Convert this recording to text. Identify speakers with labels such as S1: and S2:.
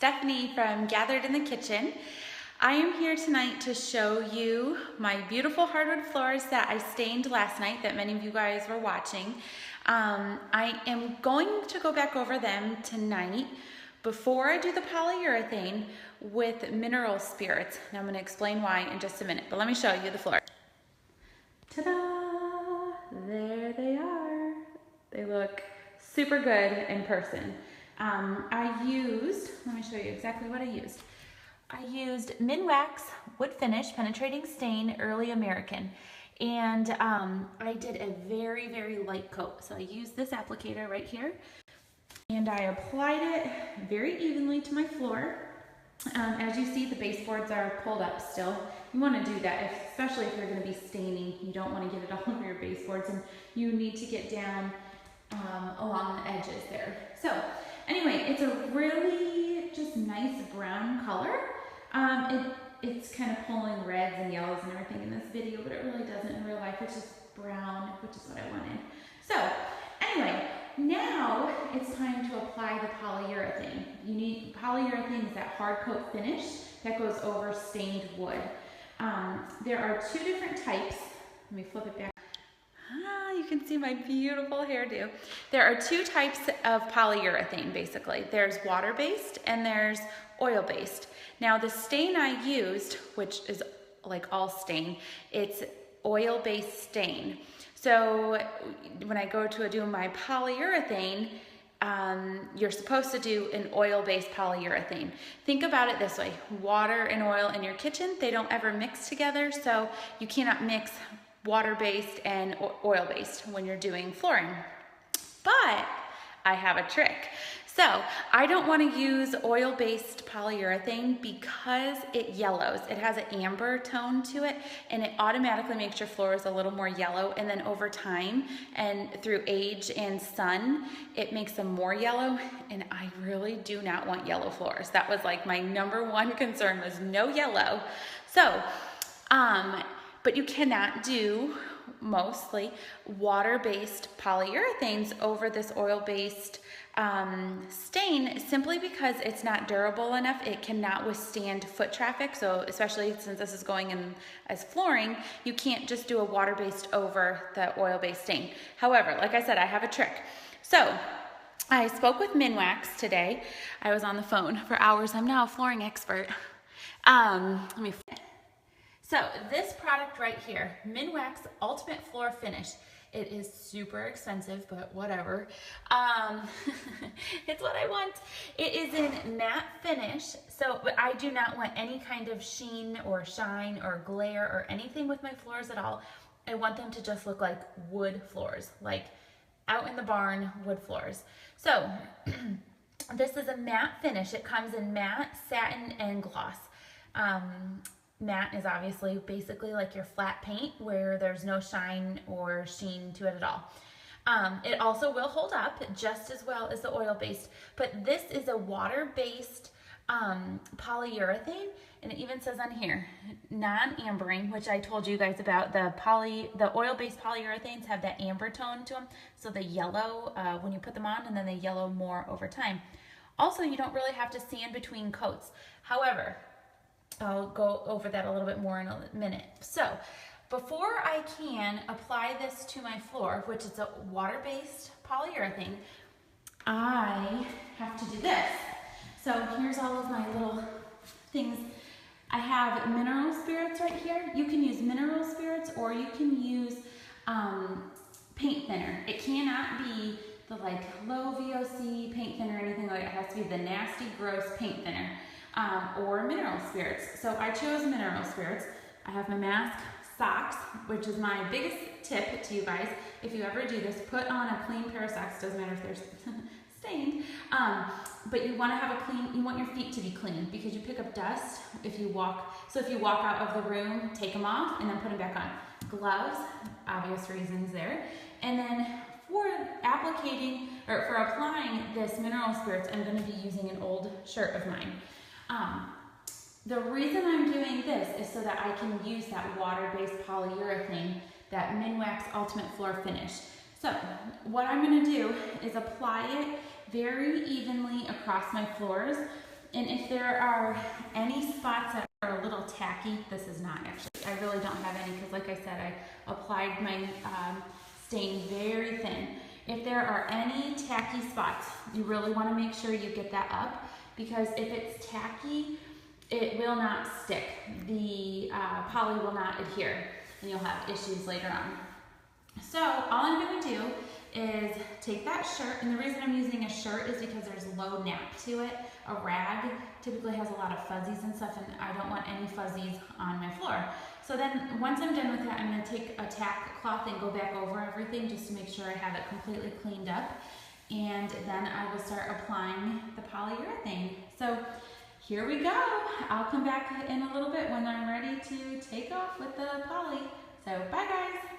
S1: Stephanie from Gathered in the Kitchen. I am here tonight to show you my beautiful hardwood floors that I stained last night that many of you guys were watching. I am going to go back over them tonight before I do the polyurethane with mineral spirits. Now I'm going to explain why in just a minute, but let me show you the floor. Ta-da! There they are. They look super good in person. Let me show you exactly what I used. I used Minwax Wood Finish Penetrating Stain Early American. And I did a very, very light coat. So I used this applicator right here. And I applied it very evenly to my floor. As you see, the baseboards are pulled up still. You want to do that, especially if you're going to be staining. You don't want to get it all over your baseboards, and you need to get down along the edges there. So anyway, it's a really just nice brown color. It's kind of pulling reds and yellows and everything in this video, but it really doesn't in real life. It's just brown, which is what I wanted. So anyway, now it's time to apply the polyurethane. Polyurethane is that hard coat finish that goes over stained wood. There are two different types. Let me flip it back. You can see my beautiful hairdo. There are two types of polyurethane, basically. There's water-based and there's oil-based. Now the stain I used, which is like all stain, it's oil-based stain. So when I go to do my polyurethane, you're supposed to do an oil-based polyurethane. Think about it this way. Water and oil in your kitchen, they don't ever mix together, so you cannot mix water-based and oil-based when you're doing flooring. But I have a trick. So I don't want to use oil-based polyurethane because it yellows. It has an amber tone to it, and it automatically makes your floors a little more yellow, and then over time and through age and sun, it makes them more yellow, and I really do not want yellow floors. That was like my #1 concern, was no yellow. So, but you cannot do mostly water-based polyurethanes over this oil-based stain, simply because it's not durable enough. It cannot withstand foot traffic. So especially since this is going in as flooring, you can't just do a water-based over the oil-based stain. However, like I said, I have a trick. So I spoke with Minwax today. I was on the phone for hours. I'm now a flooring expert. So this product right here, Minwax Ultimate Floor Finish. It is super expensive, but whatever. It's what I want. It is in matte finish, but I do not want any kind of sheen or shine or glare or anything with my floors at all. I want them to just look like wood floors, like out in the barn wood floors. So this is a matte finish. It comes in matte, satin, and gloss. Matte is obviously basically like your flat paint where there's no shine or sheen to it at all. It also will hold up just as well as the oil-based, but this is a water-based polyurethane, and it even says on here, non-ambering, which I told you guys about. The oil-based polyurethanes have that amber tone to them, so they yellow when you put them on, and then they yellow more over time. Also, you don't really have to sand between coats. However, I'll go over that a little bit more in a minute. So before I can apply this to my floor, which is a water-based polyurethane, I have to do this. So here's all of my little things. I have mineral spirits right here. You can use mineral spirits, or you can use paint thinner. It cannot be the like low VOC paint thinner or anything like that. It has to be the nasty, gross paint thinner. Or mineral spirits. So I chose mineral spirits. I have my mask, socks, which is my biggest tip to you guys. If you ever do this, put on a clean pair of socks. Doesn't matter if they're stained. But you want to have you want your feet to be clean, because you pick up dust if you walk. So if you walk out of the room, take them off and then put them back on. Gloves, obvious reasons there. And then for applying this mineral spirits, I'm going to be using an old shirt of mine. The reason I'm doing this is so that I can use that water-based polyurethane, that Minwax Ultimate Floor Finish. So what I'm going to do is apply it very evenly across my floors, And if there are any spots that are a little tacky, this is not actually, I really don't have any because like I said, I applied my stain very thin. If there are any tacky spots, you really want to make sure you get that up, because if it's tacky, it will not stick. The poly will not adhere and you'll have issues later on. So all I'm going to do is take that shirt, and the reason I'm using a shirt is because there's low nap to it. A rag typically has a lot of fuzzies and stuff, and I don't want any fuzzies on my floor. So then once I'm done with that, I'm going to take a tack cloth and go back over everything just to make sure I have it completely cleaned up. And then I will start applying the polyurethane. So here we go. I'll come back in a little bit when I'm ready to take off with the poly. So bye guys.